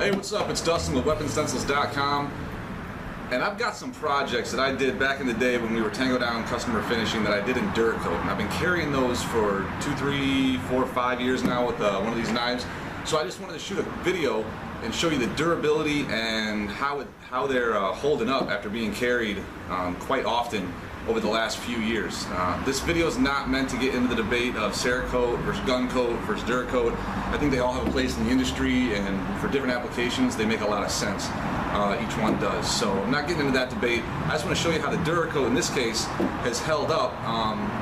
Hey, what's up? It's Dustin with weaponstencils.com, and I've got some projects that I did back in the day when we were Tango Down Customer Finishing that I did in Duracoat, and I've been carrying those for 2, 3, 4, 5 years now with one of these knives. So I just wanted to shoot a video and show you the durability and how they're holding up after being carried quite often over the last few years. This video is not meant to get into the debate of Cerakote versus Guncoat versus Duracoat. I think they all have a place in the industry, and for different applications they make a lot of sense. Each one does. So I'm not getting into that debate. I just want to show you how the Duracoat in this case has held up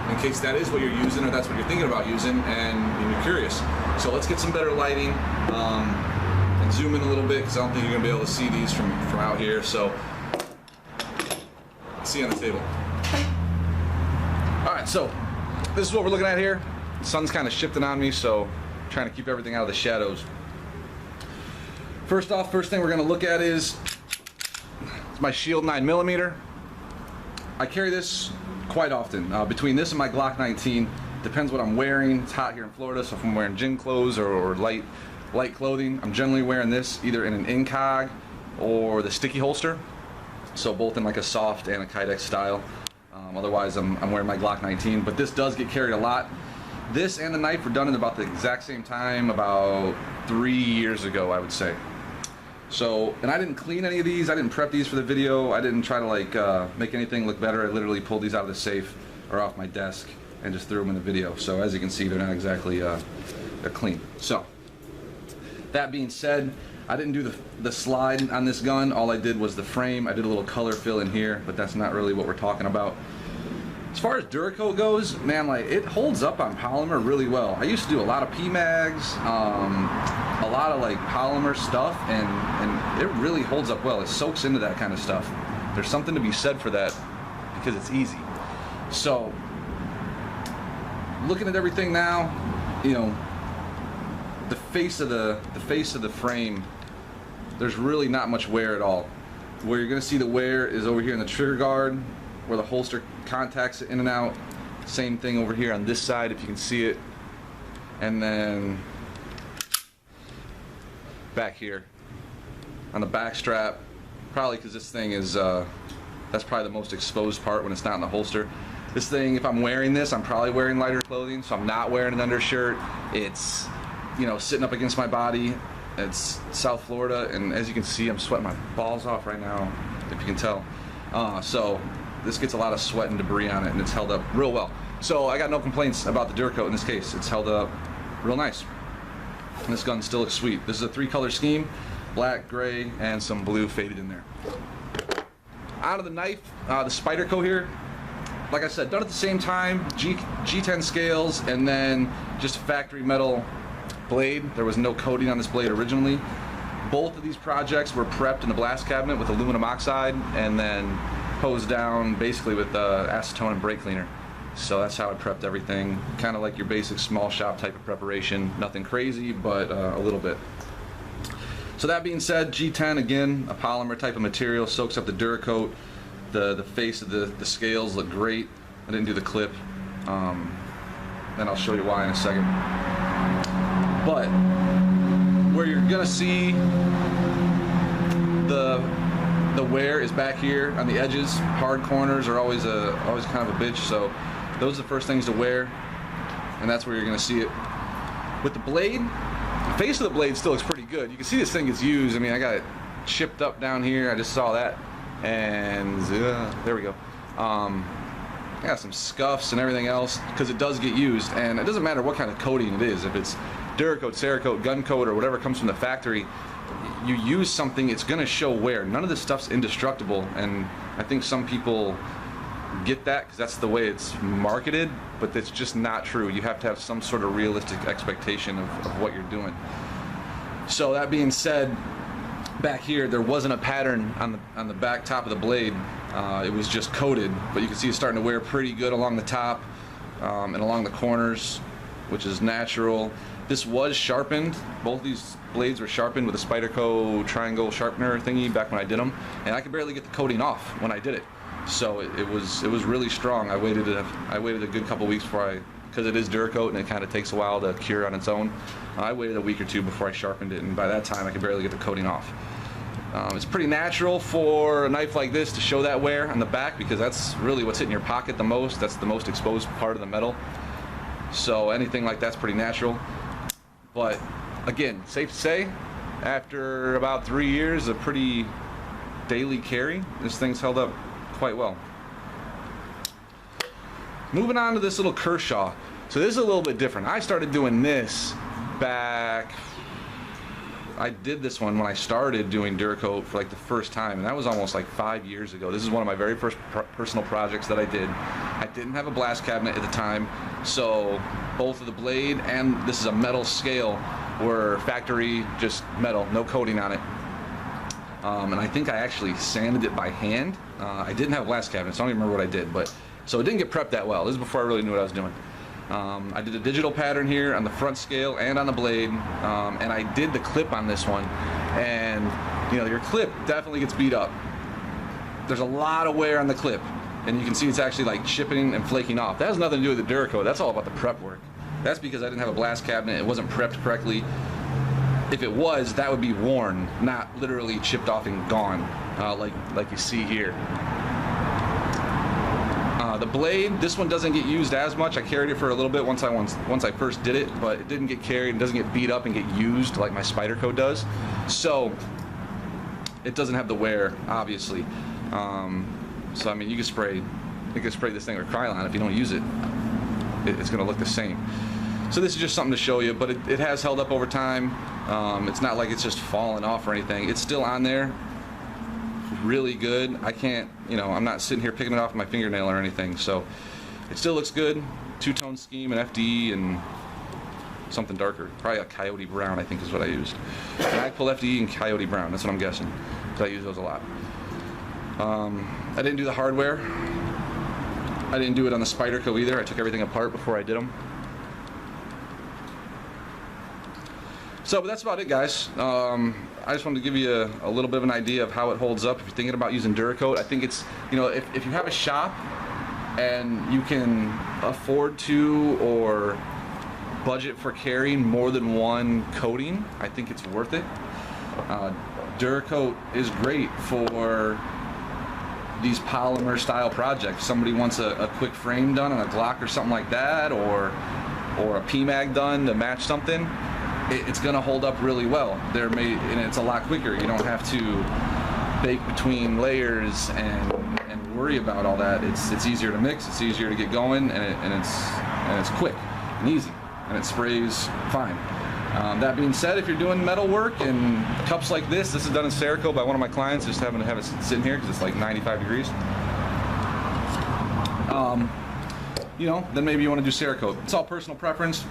in case that is what you're using or that's what you're thinking about using and you're curious. So let's get some better lighting and zoom in a little bit because I don't think you're going to be able to see these from out here. So let's see on the table. Alright, so this is what we're looking at here. The sun's kind of shifting on me, so I'm trying to keep everything out of the shadows. First off, first thing we're going to look at is my Shield 9mm. I carry this quite often. Between this and my Glock 19, depends what I'm wearing. It's hot here in Florida, so if I'm wearing gym clothes or light clothing, I'm generally wearing this either in an incog or the sticky holster. So both in like a soft and a Kydex style. Otherwise, I'm wearing my Glock 19, but this does get carried a lot. This and the knife were done at about the exact same time, about 3 years ago, I would say. So, and I didn't clean any of these. I didn't prep these for the video. I didn't try to like make anything look better. I literally pulled these out of the safe or off my desk and just threw them in the video. So as you can see, they're not exactly they're clean. So that being said, I didn't do the slide on this gun. All I did was the frame. I did a little color fill in here, but that's not really what we're talking about. As far as Duracoat goes, man, like it holds up on polymer really well. I used to do a lot of PMags, a lot of like polymer stuff, and it really holds up well. It soaks into that kind of stuff. There's something to be said for that because it's easy. So, looking at everything now, you know, the face of the frame, there's really not much wear at all. Where you're gonna see the wear is over here in the trigger guard, where the holster contacts it in and out. Same thing over here on this side, if you can see it. And then back here on the back strap, probably because this thing is that's probably the most exposed part when it's not in the holster. This thing, if I'm wearing this, I'm probably wearing lighter clothing, so I'm not wearing an undershirt. It's, you know, sitting up against my body. It's South Florida, and as you can see, I'm sweating my balls off right now, if you can tell. So this gets a lot of sweat and debris on it, and it's held up real well. So I got no complaints about the Duracoat in this case. It's held up real nice. And this gun still looks sweet. This is a 3-color scheme, black, gray, and some blue faded in there. Out of the knife, the Spyderco here, like I said, done at the same time, G10 scales, and then just factory metal blade. There was no coating on this blade originally. Both of these projects were prepped in the blast cabinet with aluminum oxide and then hosed down basically with acetone and brake cleaner. So that's how I prepped everything. Kind of like your basic small shop type of preparation. Nothing crazy, but a little bit. So that being said, G10, again, a polymer type of material, soaks up the Duracoat. The face of the scales look great. I didn't do the clip. Then I'll show you why in a second. But where you're gonna see the wear is back here on the edges. Hard corners are always kind of a bitch, so those are the first things to wear, and that's where you're gonna see it. With the blade, the face of the blade still looks pretty good. You can see this thing gets used. I mean, I got it chipped up down here. I just saw that, and there we go. I got some scuffs and everything else because it does get used, and it doesn't matter what kind of coating it is. If it's Duracoat, Cerakote, Guncoat, or whatever comes from the factory, you use something, it's gonna show wear. None of this stuff's indestructible, and I think some people get that because that's the way it's marketed, but it's just not true. You have to have some sort of realistic expectation of what you're doing. So that being said, back here there wasn't a pattern on the back top of the blade. It was just coated, but you can see it's starting to wear pretty good along the top and along the corners, which is natural. This was sharpened. Both these blades were sharpened with a Spyderco triangle sharpener thingy back when I did them, and I could barely get the coating off when I did it. So it was really strong. I waited a good couple weeks before I because it is Duracoat and it kind of takes a while to cure on its own. I waited a week or two before I sharpened it, and by that time I could barely get the coating off. It's pretty natural for a knife like this to show that wear on the back, because that's really what's hitting your pocket the most. That's the most exposed part of the metal. So anything like that's pretty natural. But again, safe to say, after about 3 years of pretty daily carry, this thing's held up quite well. Moving on to this little Kershaw. So this is a little bit different. I started doing this back, I did this one when I started doing Duracoat for like the first time, and that was almost like 5 years ago. This is one of my very first personal projects that I did. I didn't have a blast cabinet at the time, so both of the blade and this is a metal scale were factory, just metal, no coating on it. And I think I actually sanded it by hand. I didn't have a blast cabinet, so I don't even remember what I did, but so it didn't get prepped that well. This is before I really knew what I was doing. I did a digital pattern here on the front scale and on the blade, and I did the clip on this one, and you know, your clip definitely gets beat up. There's a lot of wear on the clip, and you can see it's actually like chipping and flaking off. That has nothing to do with the Duracoat. That's all about the prep work. That's because I didn't have a blast cabinet. It wasn't prepped correctly. If it was, that would be worn, not literally chipped off and gone, like you see here. The blade, this one doesn't get used as much. I carried it for a little bit once I first did it, but it didn't get carried. It doesn't get beat up and get used like my Spyderco does. So it doesn't have the wear, obviously. So I mean, you can spray this thing with Krylon. If you don't use it, it's going to look the same. So this is just something to show you, but it has held up over time. It's not like it's just fallen off or anything. It's still on there. Really good. I can't, you know, I'm not sitting here picking it off with my fingernail or anything, so it still looks good. Two-tone scheme and FDE and something darker, probably a coyote brown, I think is what I used. Magpul FDE and coyote brown, that's what I'm guessing, because I use those a lot. I didn't do the hardware. I didn't do it on the Spyderco either. I took everything apart before I did them. So, but that's about it, guys. I just wanted to give you a little bit of an idea of how it holds up if you're thinking about using Duracoat. I think it's, you know, if you have a shop and you can afford to or budget for carrying more than one coating, I think it's worth it. Duracoat is great for these polymer style projects. Somebody wants a quick frame done on a Glock or something like that, or a PMAG done to match something. It's going to hold up really well. And it's a lot quicker. You don't have to bake between layers and worry about all that. It's easier to mix. It's easier to get going, and it's quick and easy, and it sprays fine. That being said, if you're doing metal work and cups like this is done in Cerakote by one of my clients. Just having to have it sitting here because it's like 95 degrees. You know, then maybe you want to do Cerakote. It's all personal preference.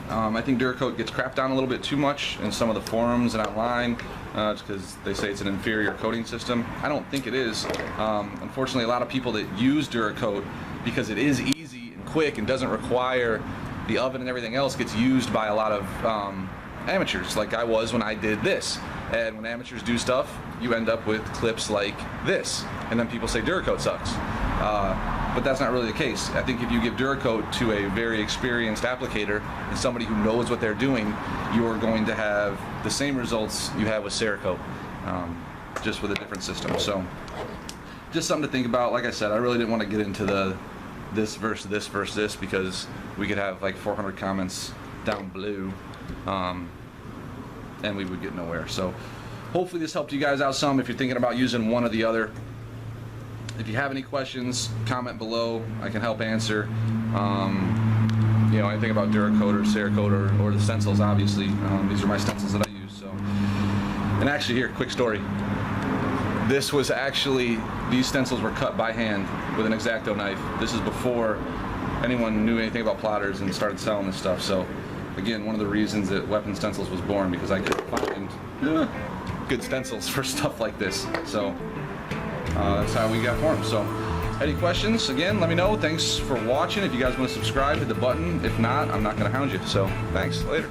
I think Duracoat gets crapped on a little bit too much in some of the forums and online, just because they say it's an inferior coating system. I don't think it is. Unfortunately, a lot of people that use Duracoat, because it is easy and quick and doesn't require the oven and everything else, gets used by a lot of amateurs, like I was when I did this. And when amateurs do stuff, you end up with clips like this, and then people say Duracoat sucks. But that's not really the case. I think if you give Duracoat to a very experienced applicator and somebody who knows what they're doing, you're going to have the same results you have with Cerakote, just with a different system. So just something to think about. Like I said, I really didn't want to get into this versus this versus this, because we could have like 400 comments down below, and we would get nowhere. So hopefully this helped you guys out some if you're thinking about using one or the other. If you have any questions, comment below. I can help answer. You know, anything about Duracoat or Cerakote or the stencils, obviously. These are my stencils that I use. So, and actually, here, quick story. This was actually, these stencils were cut by hand with an X-Acto knife. This is before anyone knew anything about plotters and started selling this stuff. So, again, one of the reasons that Weapon Stencils was born, because I couldn't find good stencils for stuff like this. So. That's how we got formed. So, any questions, again, let me know. Thanks for watching. If you guys want to subscribe, hit the button. If not, I'm not going to hound you. So, thanks. Later.